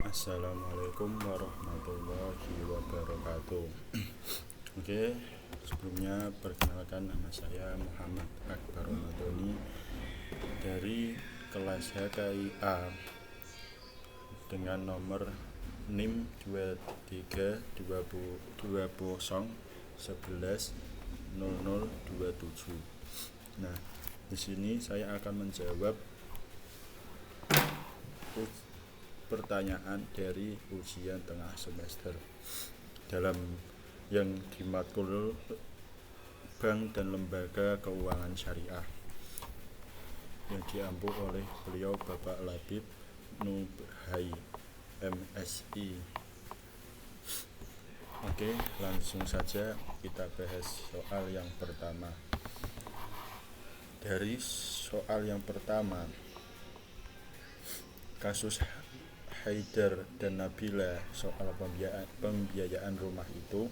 Assalamualaikum warahmatullahi wabarakatuh. Oke, sebelumnya perkenalkan, nama saya Muhammad Akbar Ramadhani dari kelas HKIA dengan nomor NIM 2320110027. Nah, di sini saya akan menjawab pertanyaan dari ujian tengah semester dalam yang di matkul Bank dan Lembaga Keuangan Syariah yang diampu oleh beliau Bapak Labib Nubhai MSI. Oke, langsung saja kita bahas soal yang pertama. Dari soal yang pertama, kasus Haidar dan Nabila soal pembiayaan rumah itu.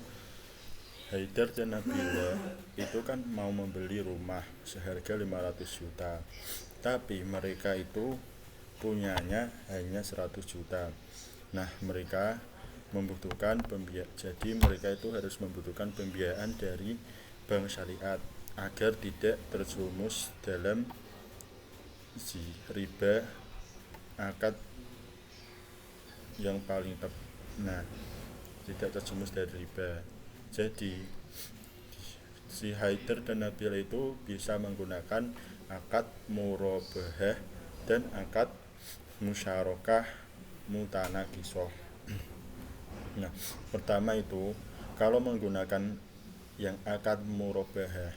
Haidar dan Nabila itu kan mau membeli rumah seharga 500 juta, tapi mereka itu punyanya hanya 100 juta. Nah, mereka membutuhkan jadi mereka itu harus membutuhkan pembiayaan dari bank syariah agar tidak terjerumus dalam riba akad yang paling tidak terjerumus dari riba. Jadi si Haidar dan Nabila itu bisa menggunakan akad murabahah dan akad musyarakah mutanakisah. Nah, pertama itu kalau menggunakan yang akad murabahah,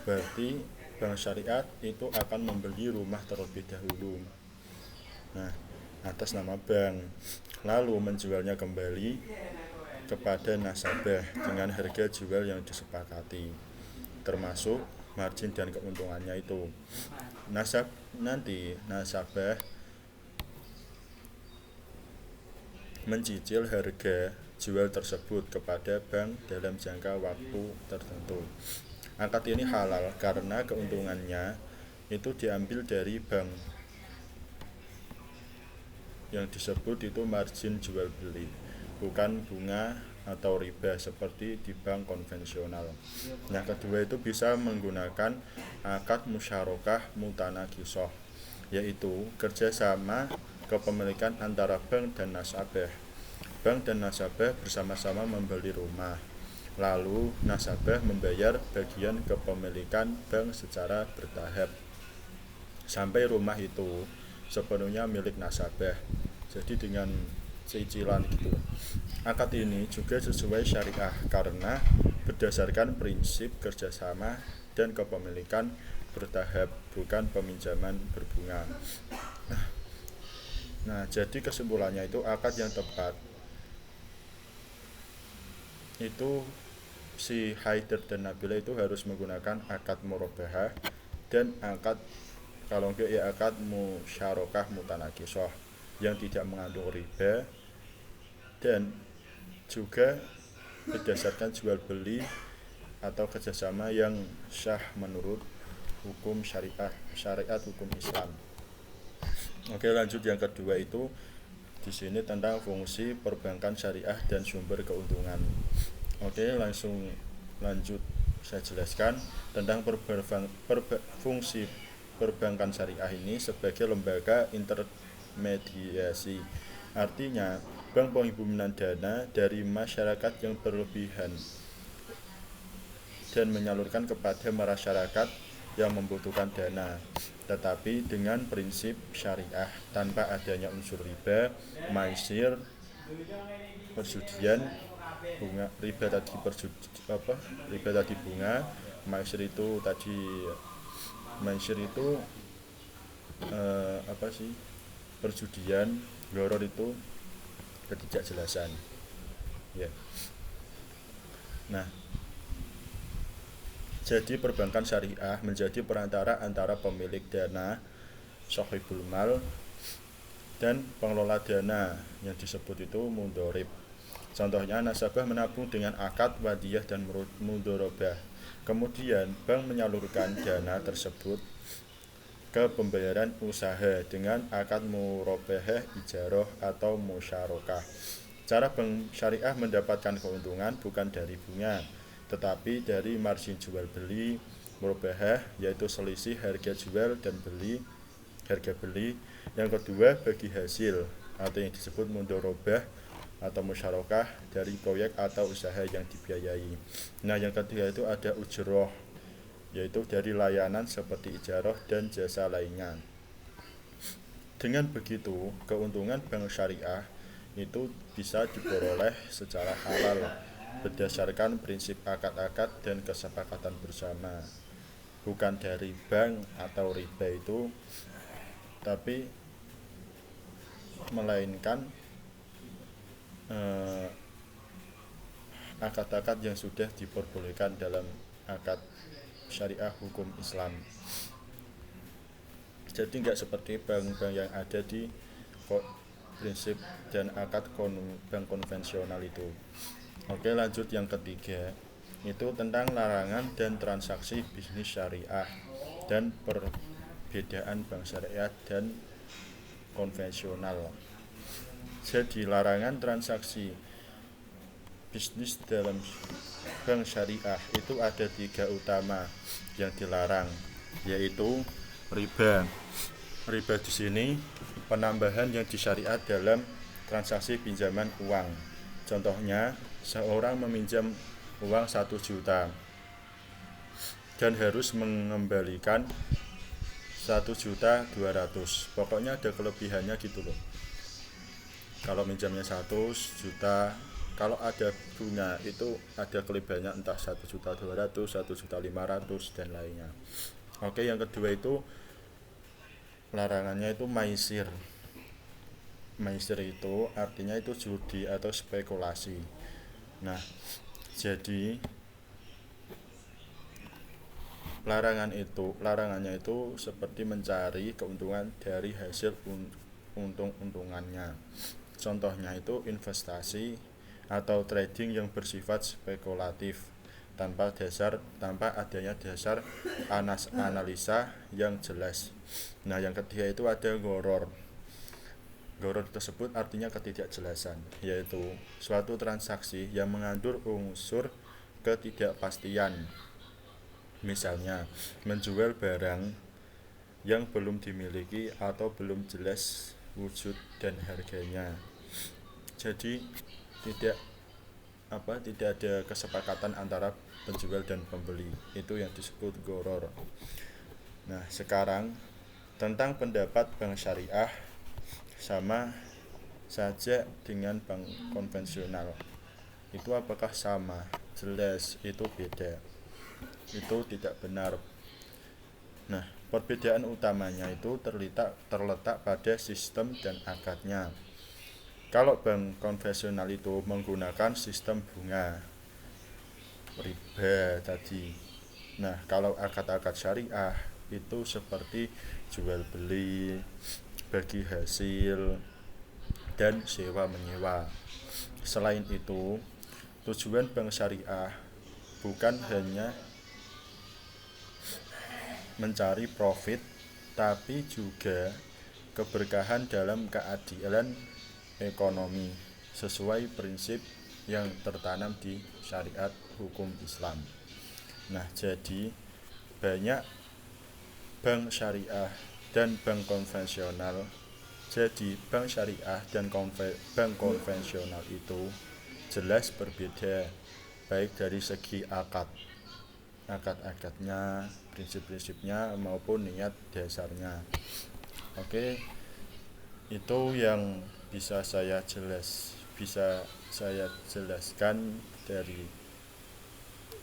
berarti bank syariah itu akan membeli rumah terlebih dahulu. Nah, atas nama bank, lalu menjualnya kembali kepada nasabah dengan harga jual yang disepakati, termasuk margin dan keuntungannya itu. Nanti nasabah mencicil harga jual tersebut kepada bank dalam jangka waktu tertentu. Akad ini halal karena keuntungannya itu diambil dari bank. Yang disebut itu margin jual beli, bukan bunga atau riba seperti di bank konvensional. Yang kedua itu bisa menggunakan akad musyarakah mutanakisah, yaitu kerjasama kepemilikan antara bank dan nasabah. Bank dan nasabah bersama-sama membeli rumah, lalu nasabah membayar bagian kepemilikan bank secara bertahap sampai rumah itu sepenuhnya milik nasabah, jadi dengan cicilan gitu. Akad ini juga sesuai syariah karena berdasarkan prinsip kerjasama dan kepemilikan bertahap, bukan peminjaman berbunga. Nah, jadi kesimpulannya itu akad yang tepat itu si Haidar dan Nabila itu harus menggunakan akad murabahah dan akad, kalau enggak ya akad musyarakah mutanakisah yang tidak mengandung riba, dan juga berdasarkan jual beli atau kerjasama yang sah menurut hukum syariat hukum Islam. Oke, lanjut yang kedua itu di sini tentang fungsi perbankan syariah dan sumber keuntungan. Oke, langsung lanjut saya jelaskan tentang fungsi perbankan syariah ini sebagai lembaga intermediasi. Artinya, bank penghimpunan dana dari masyarakat yang berlebihan dan menyalurkan kepada masyarakat yang membutuhkan dana, tetapi dengan prinsip syariah tanpa adanya unsur riba, maisir, perjudian, bunga, riba tadi bunga, maisir itu perjudian, gharar itu ketidakjelasan. Ya. Nah, jadi perbankan syariah menjadi perantara antara pemilik dana, sahibul mal, dan pengelola dana yang disebut itu mudharib. Contohnya, nasabah menabung dengan akad wadiyah dan mudharabah. Kemudian bank menyalurkan dana tersebut ke pembayaran usaha dengan akad murabahah, ijarah atau musyarakah. Cara bank syariah mendapatkan keuntungan bukan dari bunga, tetapi dari margin jual beli murabahah, yaitu selisih harga jual dan harga beli. Yang kedua, bagi hasil atau yang disebut mudharabah atau musyarakah dari proyek atau usaha yang dibiayai. Nah, yang ketiga itu ada ujroh, yaitu dari layanan seperti ijarah dan jasa lainnya. Dengan begitu, keuntungan bank syariah itu bisa diperoleh secara halal berdasarkan prinsip akad-akad dan kesepakatan bersama, bukan dari bank atau riba itu, tapi melainkan akad-akad yang sudah diperbolehkan dalam akad syariah hukum Islam. Jadi nggak seperti bank-bank yang ada di prinsip dan akad bank konvensional itu. Oke, lanjut yang ketiga, itu tentang larangan dan transaksi bisnis syariah dan perbedaan bank syariah dan konvensional. Jadi larangan transaksi bisnis dalam bank syariah itu ada 3 utama yang dilarang, yaitu riba. Riba di sini penambahan yang disyariat dalam transaksi pinjaman uang. Contohnya, seorang meminjam uang 1 juta dan harus mengembalikan 1.200.000. Pokoknya ada kelebihannya gitu loh. Kalau minjamnya 1 juta, kalau ada bunga itu ada kelebihannya entah 1.200.000, 1.500.000 dan lainnya. Oke, yang kedua itu larangannya itu maisir. Maisir itu artinya itu judi atau spekulasi. Nah, jadi larangannya itu seperti mencari keuntungan dari hasil untung-untungannya. Contohnya itu investasi atau trading yang bersifat spekulatif tanpa adanya dasar analisa yang jelas. Nah, yang ketiga itu ada goror. Goror tersebut artinya ketidakjelasan, yaitu suatu transaksi yang mengandung unsur ketidakpastian. Misalnya, menjual barang yang belum dimiliki atau belum jelas wujud dan harganya. Jadi tidak ada kesepakatan antara penjual dan pembeli. Itu yang disebut goror. Nah, sekarang tentang pendapat bank syariah sama saja dengan bank konvensional. Itu apakah sama? Jelas itu beda. Itu tidak benar. Nah, perbedaan utamanya itu terletak pada sistem dan akadnya. Kalau bank konvensional itu menggunakan sistem bunga riba tadi. Nah, kalau akad-akad syariah itu seperti jual beli, bagi hasil, dan sewa menyewa. Selain itu, tujuan bank syariah bukan hanya mencari profit, tapi juga keberkahan dalam keadilan ekonomi sesuai prinsip yang tertanam di syariat hukum Islam. Nah, jadi banyak bank syariah dan bank konvensional. Jadi bank syariah dan bank konvensional itu jelas berbeda, baik dari segi akad-akadnya, prinsip-prinsipnya maupun niat dasarnya. Oke, itu yang bisa saya jelaskan dari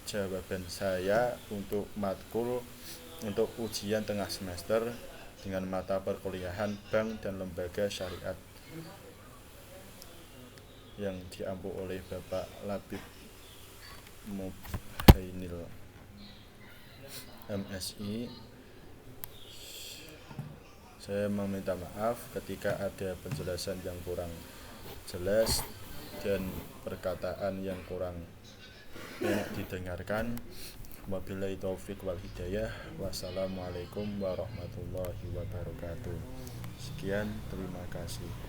jawaban saya untuk matkul untuk ujian tengah semester dengan mata perkuliahan bank dan lembaga syariat yang diampu oleh Bapak Labib Mubhainil MSI. Saya meminta maaf ketika ada penjelasan yang kurang jelas dan perkataan yang kurang enak didengarkan. Wabillahi taufik wal hidayah. Wassalamualaikum warahmatullahi wabarakatuh. Sekian, terima kasih.